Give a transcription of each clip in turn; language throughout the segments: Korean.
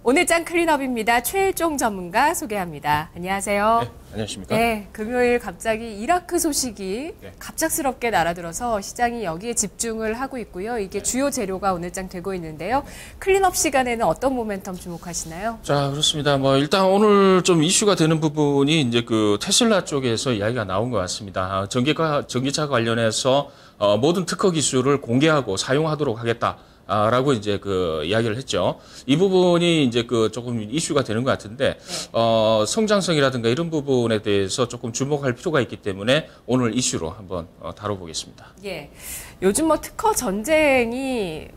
오늘장 클린업입니다. 최일종 전문가 소개합니다. 안녕하세요. 네, 안녕하십니까? 네, 금요일 갑자기 이라크 소식이 갑작스럽게 날아들어서 시장이 여기에 집중을 하고 있고요. 이게 주요 재료가 오늘장 되고 있는데요. 클린업 시간에는 어떤 모멘텀 주목하시나요? 자, 그렇습니다. 일단 오늘 좀 이슈가 되는 부분이 이제 그 테슬라 쪽에서 이야기가 나온 것 같습니다. 전기차 관련해서 모든 특허 기술을 공개하고 사용하도록 하겠다. 라고 이제 그 이야기를 했죠. 이 부분이 이제 그 조금 이슈가 되는 것 같은데, 성장성이라든가 이런 부분에 대해서 조금 주목할 필요가 있기 때문에 오늘 이슈로 한번 다뤄보겠습니다. 예. 요즘 특허 전쟁이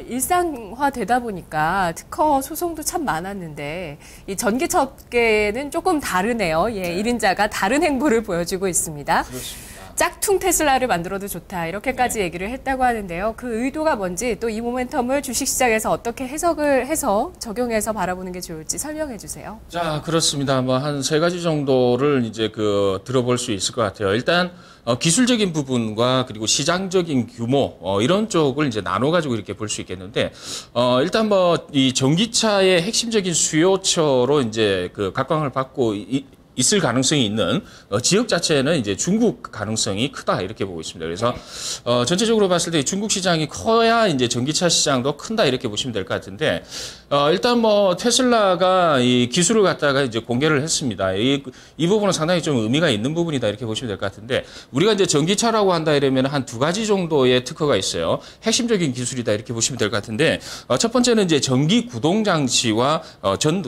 일상화되다 보니까 특허 소송도 참 많았는데, 이 전기차업계는 조금 다르네요. 예. 네. 1인자가 다른 행보를 보여주고 있습니다. 그렇습니다. 짝퉁 테슬라를 만들어도 좋다 이렇게까지 얘기를 했다고 하는데요. 그 의도가 뭔지 또 이 모멘텀을 주식시장에서 어떻게 해석을 해서 적용해서 바라보는 게 좋을지 설명해 주세요. 자, 그렇습니다. 한 세 가지 정도를 이제 들어볼 수 있을 것 같아요. 일단 기술적인 부분과 그리고 시장적인 규모 이런 쪽을 이제 나눠 가지고 이렇게 볼 수 있겠는데, 일단 이 전기차의 핵심적인 수요처로 이제 각광을 받고 있을 가능성이 있는 지역 자체는 이제 중국 가능성이 크다 이렇게 보고 있습니다. 그래서 전체적으로 봤을 때 중국 시장이 커야 이제 전기차 시장도 큰다 이렇게 보시면 될 것 같은데, 일단 테슬라가 이 기술을 갖다가 이제 공개를 했습니다. 이 부분은 상당히 좀 의미가 있는 부분이다 이렇게 보시면 될 것 같은데, 우리가 이제 전기차라고 한다 이러면 한 두 가지 정도의 특허가 있어요. 핵심적인 기술이다 이렇게 보시면 될 것 같은데, 첫 번째는 이제 전기 구동 장치와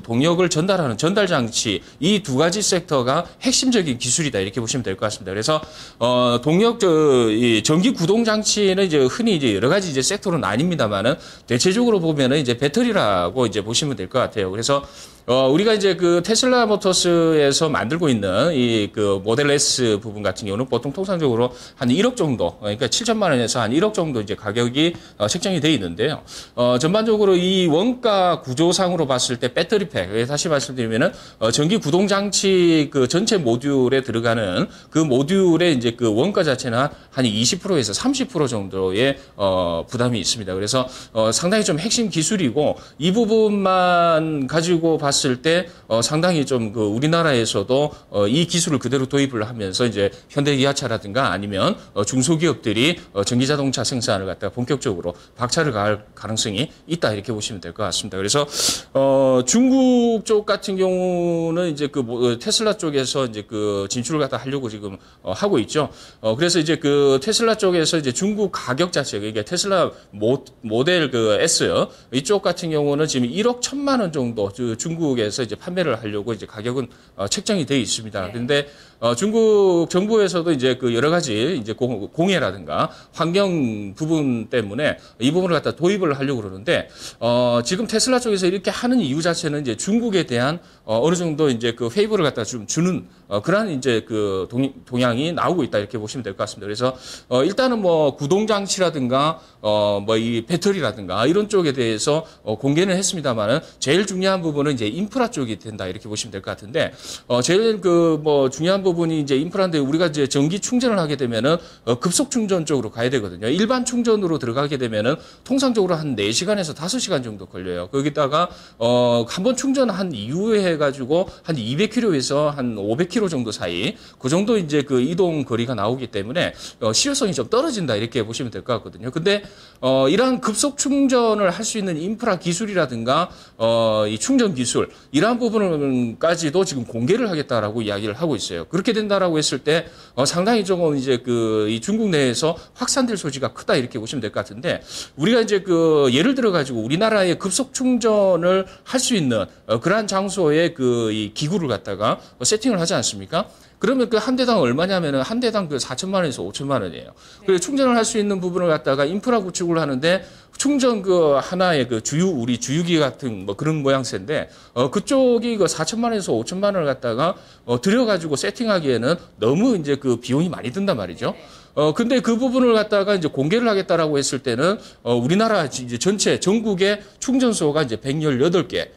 동력을 전달하는 전달 장치, 이 두 가지 섹터가 핵심적인 기술이다 이렇게 보시면 될 것 같습니다. 그래서 이 전기 구동 장치는 이제 흔히 이제 여러 가지 이제 섹터로 나뉩니다만은 대체적으로 보면은 이제 배터리라고 이제 보시면 될 것 같아요. 그래서 우리가 이제 테슬라 모터스에서 만들고 있는 이 모델 S 부분 같은 경우는 보통 통상적으로 한 1억 정도, 그러니까 7천만 원에서 한 1억 정도 이제 가격이 책정이 되어 있는데요. 전반적으로 이 원가 구조상으로 봤을 때 배터리팩, 다시 말씀드리면은 전기 구동 장치 전체 모듈에 들어가는 그 모듈의 이제 원가 자체는 한 20%에서 30% 정도의 부담이 있습니다. 그래서 상당히 좀 핵심 기술이고, 이 부분만 가지고 봤을 때 상당히 좀 우리나라에서도 이 기술을 그대로 도입을 하면서 이제 현대기아차라든가 아니면 중소기업들이 전기자동차 생산을 갖다가 본격적으로 박차를 가할 가능성이 있다 이렇게 보시면 될 것 같습니다. 그래서 중국 쪽 같은 경우는 이제 테슬라 쪽에서 이제 진출을 갖다 하려고 지금 하고 있죠. 그래서 이제 테슬라 쪽에서 이제 중국 가격 자체가 이게 테슬라 모델 S 이쪽 같은 경우는 지금 1억 1천만 원 정도 중국에서 이제 판매를 하려고 이제 가격은 책정이 되어 있습니다. 그런데 중국 정부에서도 이제 여러 가지 이제 공해라든가 환경 부분 때문에 이 부분을 갖다 도입을 하려고 그러는데, 지금 테슬라 쪽에서 이렇게 하는 이유 자체는 이제 중국에 대한 어느 정도 이제 페이버를 갖다 좀 주는 그러한 이제 동향이 나오고 있다 이렇게 보시면 될 것 같습니다. 그래서 일단은 구동 장치라든가 이 배터리라든가 이런 쪽에 대해서 공개는 했습니다만은 제일 중요한 부분은 이제 인프라 쪽이 된다 이렇게 보시면 될 것 같은데, 제일 중요한 부분이 이제 인프라인데, 우리가 이제 전기 충전을 하게 되면은 급속 충전 쪽으로 가야 되거든요. 일반 충전으로 들어가게 되면은 통상적으로 한 4시간에서 5시간 정도 걸려요. 거기다가 한번 충전한 이후에 해가지고 한 200km에서 한 500km 정도 사이, 그 정도 이제 이동 거리가 나오기 때문에 실효성이 좀 떨어진다 이렇게 보시면 될 것 같거든요. 근데 이러한 급속 충전을 할 수 있는 인프라 기술이라든가 이 충전 기술, 이러한 부분까지도 지금 공개를 하겠다라고 이야기를 하고 있어요. 그렇게 된다라고 했을 때 상당히 조금 이제 이 중국 내에서 확산될 소지가 크다 이렇게 보시면 될 것 같은데, 우리가 이제 예를 들어 가지고 우리나라의 급속 충전을 할 수 있는 그러한 장소에 이 기구를 갖다가 세팅을 하지 않습니까? 그러면 한 대당 얼마냐면은 한 대당 4천만 원에서 5천만 원이에요. 그래서 충전을 할 수 있는 부분을 갖다가 인프라 구축을 하는데, 충전 하나의 우리 주유기 같은 그런 모양새인데, 그쪽이 4천만 원에서 5천만 원을 갖다가 들여가지고 세팅하기에는 너무 이제 비용이 많이 든단 말이죠. 근데 그 부분을 갖다가 이제 공개를 하겠다라고 했을 때는, 우리나라 이제 전체 전국의 충전소가 이제 118개,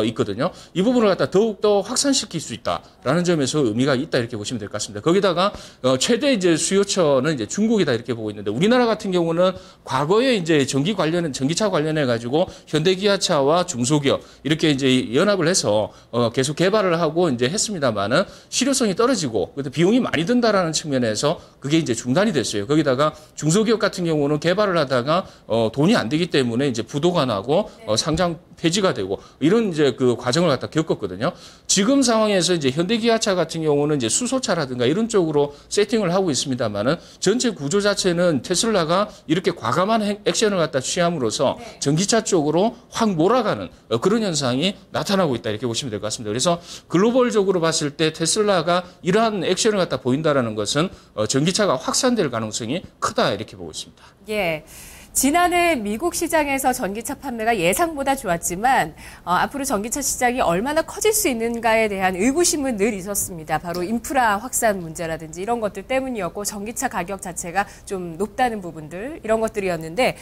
있거든요. 이 부분을 갖다 더욱더 확산시킬 수 있다라는 점에서 의미가 있다 이렇게 보시면 될 것 같습니다. 거기다가 최대 이제 수요처는 이제 중국이다 이렇게 보고 있는데 우리나라 같은 경우는 과거에 이제 전기차 관련해 가지고 현대기아차와 중소기업 이렇게 이제 연합을 해서 계속 개발을 하고 이제 했습니다만은 실효성이 떨어지고 비용이 많이 든다라는 측면에서 그게 이제 중단이 됐어요. 거기다가 중소기업 같은 경우는 개발을 하다가 돈이 안 되기 때문에 이제 부도가 나고 상장 폐지가 되고 이런 이제 그 과정을 갖다 겪었거든요. 지금 상황에서 이제 현대기아차 같은 경우는 이제 수소차라든가 이런 쪽으로 세팅을 하고 있습니다만은 전체 구조 자체는 테슬라가 이렇게 과감한 액션을 갖다 취함으로써 전기차 쪽으로 확 몰아가는 그런 현상이 나타나고 있다 이렇게 보시면 될 것 같습니다. 그래서 글로벌적으로 봤을 때 테슬라가 이러한 액션을 갖다 보인다라는 것은 전기차가 확산될 가능성이 크다 이렇게 보고 있습니다. 예. 지난해 미국 시장에서 전기차 판매가 예상보다 좋았지만 앞으로 전기차 시장이 얼마나 커질 수 있는가에 대한 의구심은 늘 있었습니다. 바로 인프라 확산 문제라든지 이런 것들 때문이었고 전기차 가격 자체가 좀 높다는 부분들 이런 것들이었는데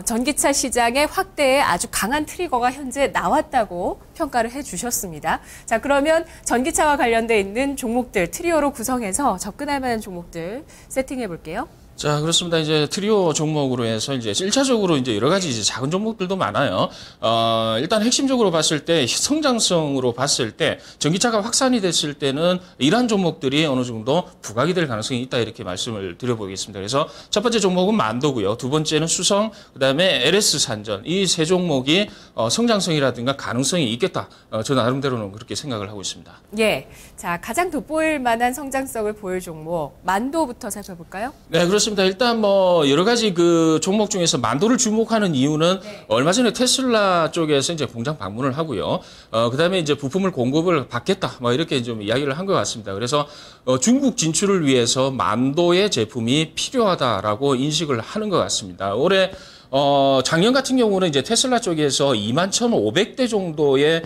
전기차 시장의 확대에 아주 강한 트리거가 현재 나왔다고 평가를 해주셨습니다. 자, 그러면 전기차와 관련돼 있는 종목들 트리오로 구성해서 접근할 만한 종목들 세팅해 볼게요. 자, 그렇습니다. 이제 트리오 종목으로 해서 이제 1차적으로 이제 여러 가지 이제 작은 종목들도 많아요. 일단 핵심적으로 봤을 때 성장성으로 봤을 때 전기차가 확산이 됐을 때는 이러한 종목들이 어느 정도 부각이 될 가능성이 있다 이렇게 말씀을 드려보겠습니다. 그래서 첫 번째 종목은 만도고요. 두 번째는 수성, 그다음에 LS 산전. 이 세 종목이 성장성이라든가 가능성이 있겠다. 저 나름대로는 그렇게 생각을 하고 있습니다. 예. 자, 가장 돋보일 만한 성장성을 보일 종목 만도부터 살펴볼까요? 네, 그렇습니다. 일단 뭐 여러 가지 그 종목 중에서 만도를 주목하는 이유는 얼마 전에 테슬라 쪽에서 이제 공장 방문을 하고요. 그다음에 이제 부품을 공급을 받겠다. 뭐 이렇게 좀 이야기를 한 것 같습니다. 그래서 중국 진출을 위해서 만도의 제품이 필요하다라고 인식을 하는 것 같습니다. 올해 작년 같은 경우는 이제 테슬라 쪽에서 21,500대 정도의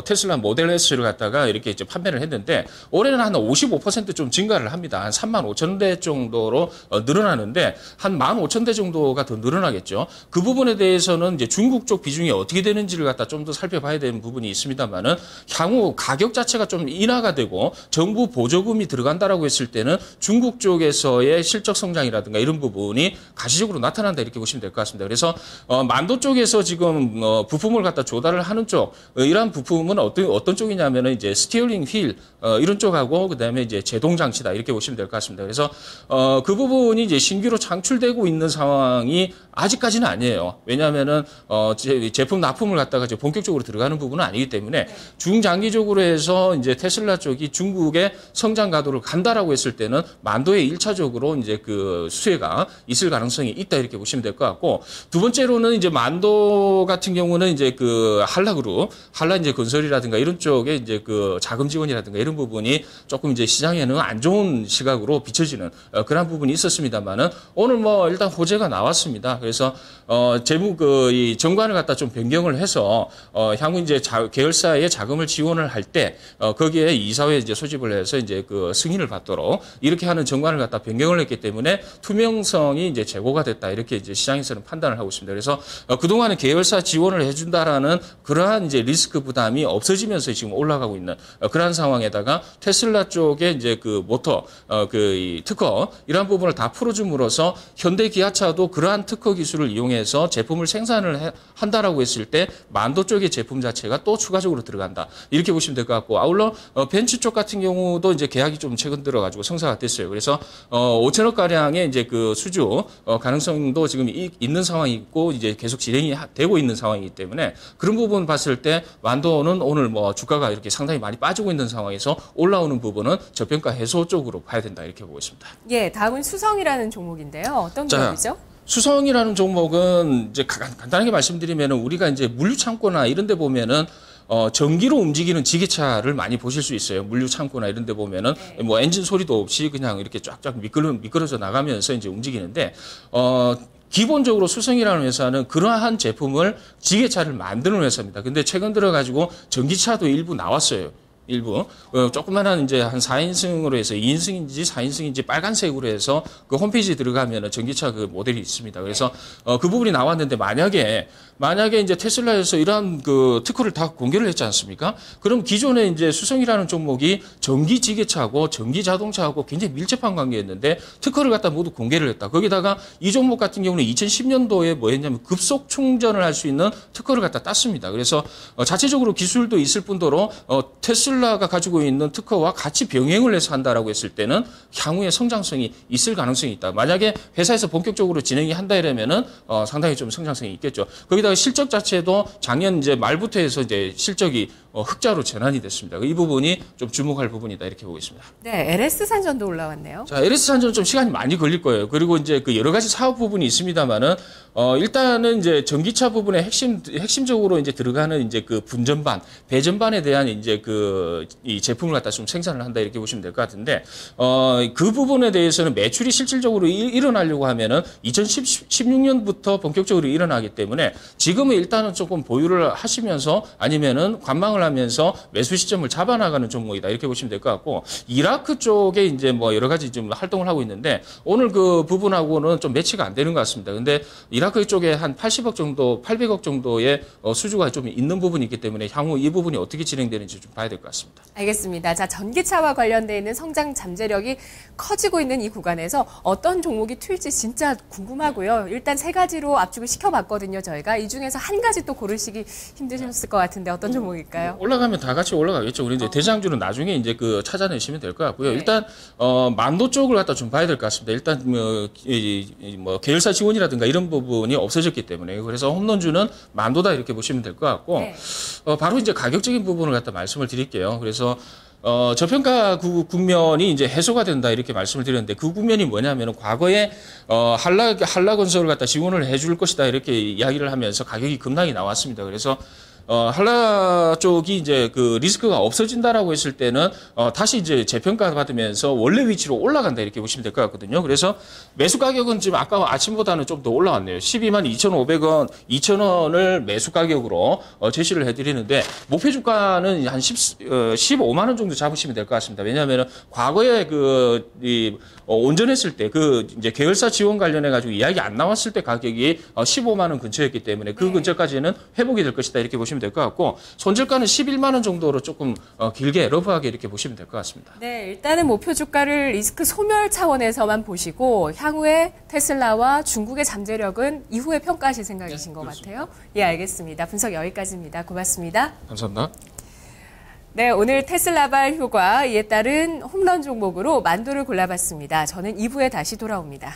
테슬라 모델 S를 갖다가 이렇게 이제 판매를 했는데 올해는 한 55% 증가를 합니다. 한 35,000대 정도로 늘어나는데 한 15,000대 정도가 더 늘어나겠죠. 그 부분에 대해서는 이제 중국 쪽 비중이 어떻게 되는지를 갖다 좀 더 살펴봐야 되는 부분이 있습니다만은 향후 가격 자체가 좀 인하가 되고 정부 보조금이 들어간다라고 했을 때는 중국 쪽에서의 실적 성장이라든가 이런 부분이 가시적으로 나타난다 이렇게 보시면 될 것 같습니다. 그래서 만도 쪽에서 지금 부품을 갖다 조달을 하는 쪽 이러한 부품은 어떤 쪽이냐면은 이제 스티어링 휠 이런 쪽하고 그다음에 이제 제동 장치다 이렇게 보시면 될 것 같습니다. 그래서 그 부분이 이제 신규로 창출되고 있는 상황이 아직까지는 아니에요. 왜냐하면은 제품 납품을 갖다가 이제 본격적으로 들어가는 부분은 아니기 때문에 중장기적으로 해서 이제 테슬라 쪽이 중국의 성장 가도를 간다라고 했을 때는 만도에 1차적으로 이제 그 수혜가 있을 가능성이 있다 이렇게 보시면 될 것 같고 두 번째로는 이제 만도 같은 경우는 이제 그 한라그룹, 한라 이제 건설이라든가 이런 쪽에 이제 그 자금 지원이라든가 이런 부분이 조금 이제 시장에는 안 좋은 시각으로 비춰지는 그런 부분이 있었습니다만은 오늘 뭐 일단 호재가 나왔습니다. 그래서 재무 이 정관을 갖다 좀 변경을 해서 향후 이제 계열사에 자금을 지원을 할 때 거기에 이사회 이제 소집을 해서 이제 그 승인을 받도록 이렇게 하는 정관을 갖다 변경을 했기 때문에 투명성이 이제 제고가 됐다 이렇게 이제 시장에서는 판단을 하고 있습니다. 그래서 그동안은 계열사 지원을 해준다라는 그러한 이제 리스크 부담이 없어지면서 지금 올라가고 있는 그러한 상황에다가 테슬라 쪽에 이제 그 모터 이 특허 이러한 부분을 다 풀어줌으로써 현대 기아차도 그러한 특허 기술을 이용해서 제품을 생산을 한다라고 했을 때 만도 쪽의 제품 자체가 또 추가적으로 들어간다 이렇게 보시면 될 것 같고 아울러 벤츠 쪽 같은 경우도 이제 계약이 좀 최근 들어가지고 성사가 됐어요. 그래서 5천억 가량의 이제 그 수주 가능성도 지금 있는 상황이 있고 이제 계속 진행이 되고 있는 상황이기 때문에 그런 부분 봤을 때 만도는 오늘 뭐 주가가 이렇게 상당히 많이 빠지고 있는 상황에서 올라오는 부분은 저평가 해소 쪽으로 봐야 된다 이렇게 보고 있습니다. 예, 다음은 수성이라는 종목인데요. 어떤 기업이죠? 수성이라는 종목은 이제 간단하게 말씀드리면 우리가 이제 물류 창고나 이런 데 보면은 전기로 움직이는 지게차를 많이 보실 수 있어요. 물류 창고나 이런 데 보면은 뭐 엔진 소리도 없이 그냥 이렇게 쫙쫙 미끄러져 나가면서 이제 움직이는데 기본적으로 수성이라는 회사는 그러한 제품을 지게차를 만드는 회사입니다. 근데 최근 들어가지고 전기차도 일부 나왔어요. 일부 조그만한 이제 한 4인승으로 해서 2인승인지 4인승인지 빨간색으로 해서 그 홈페이지에 들어가면은 전기차 그 모델이 있습니다. 그래서 그 부분이 나왔는데 만약에 만약에 이제 테슬라에서 이러한 그 특허를 다 공개를 했지 않습니까? 그럼 기존에 이제 수성이라는 종목이 전기 지게차하고 전기 자동차하고 굉장히 밀접한 관계였는데 특허를 갖다 모두 공개를 했다. 거기다가 이 종목 같은 경우는 2010년도에 뭐 했냐면 급속 충전을 할 수 있는 특허를 갖다 땄습니다. 그래서 자체적으로 기술도 있을 뿐더러 테슬라가 가지고 있는 특허와 같이 병행을 해서 한다라고 했을 때는 향후에 성장성이 있을 가능성이 있다. 만약에 회사에서 본격적으로 진행이 한다 이러면은 상당히 좀 성장성이 있겠죠. 거기다가 실적 자체도 작년 이제 말부터 해서 이제 실적이 흑자로 전환이 됐습니다. 이 부분이 좀 주목할 부분이다 이렇게 보고 있습니다. 네, LS 산전도 올라왔네요. 자, LS 산전은 좀 시간이 많이 걸릴 거예요. 그리고 이제 그 여러 가지 사업 부분이 있습니다만은 일단은 이제 전기차 부분에 핵심적으로 이제 들어가는 이제 그 분전반, 배전반에 대한 이제 이 제품을 갖다 좀 생산을 한다 이렇게 보시면 될 것 같은데 그 부분에 대해서는 매출이 실질적으로 일어나려고 하면은 2016년부터 본격적으로 일어나기 때문에 지금은 일단은 조금 보유를 하시면서 아니면은 관망을 하면서 매수 시점을 잡아나가는 종목이다 이렇게 보시면 될 것 같고 이라크 쪽에 이제 뭐 여러 가지 좀 활동을 하고 있는데 오늘 그 부분하고는 좀 매치가 안 되는 것 같습니다. 근데 이라크 쪽에 한 80억 정도, 800억 정도의 수주가 좀 있는 부분이 있기 때문에 향후 이 부분이 어떻게 진행되는지 좀 봐야 될 것 같습니다. 알겠습니다. 자, 전기차와 관련돼 있는 성장 잠재력이 커지고 있는 이 구간에서 어떤 종목이 튈지 진짜 궁금하고요. 일단 세 가지로 압축을 시켜봤거든요. 저희가 이 중에서 한 가지 또 고르시기 힘드셨을 것 같은데 어떤 종목일까요? 올라가면 다 같이 올라가겠죠. 우리 이제 대장주는 나중에 이제 그 찾아내시면 될 것 같고요. 네. 일단 만도 쪽을 갖다 좀 봐야 될 것 같습니다. 일단 뭐 계열사 지원이라든가 이런 부분이 없어졌기 때문에 그래서 홈런주는 만도다 이렇게 보시면 될 것 같고 네. 바로 이제 가격적인 부분을 갖다 말씀을 드릴게요. 그래서 저평가 국면이 이제 해소가 된다 이렇게 말씀을 드렸는데 그 국면이 뭐냐면은 과거에 한라건설을 갖다 지원을 해줄 것이다 이렇게 이야기를 하면서 가격이 급락이 나왔습니다. 그래서 한라 쪽이 이제 그 리스크가 없어진다라고 했을 때는 다시 이제 재평가 받으면서 원래 위치로 올라간다 이렇게 보시면 될 것 같거든요. 그래서 매수 가격은 지금 아까 아침보다는 좀 더 올라왔네요. 12만 2,500원, 2,000원을 매수 가격으로 제시를 해드리는데 목표 주가는 한 15만 원 정도 잡으시면 될 것 같습니다. 왜냐하면 과거에 온전했을 때 이제 계열사 지원 관련해 가지고 이야기 안 나왔을 때 가격이 15만 원 근처였기 때문에 그 근처까지는 회복이 될 것이다 이렇게 보시면 될 것 같고 손절가는 11만 원 정도로 조금 길게 러브하게 이렇게 보시면 될 것 같습니다. 네, 일단은 목표 주가를 리스크 소멸 차원에서만 보시고 향후에 테슬라와 중국의 잠재력은 이후에 평가하실 생각이신 것 같아요. 예, 알겠습니다. 분석 여기까지입니다. 고맙습니다. 감사합니다. 네, 오늘 테슬라발 효과 이에 따른 홈런 종목으로 만도를 골라봤습니다. 저는 2부에 다시 돌아옵니다.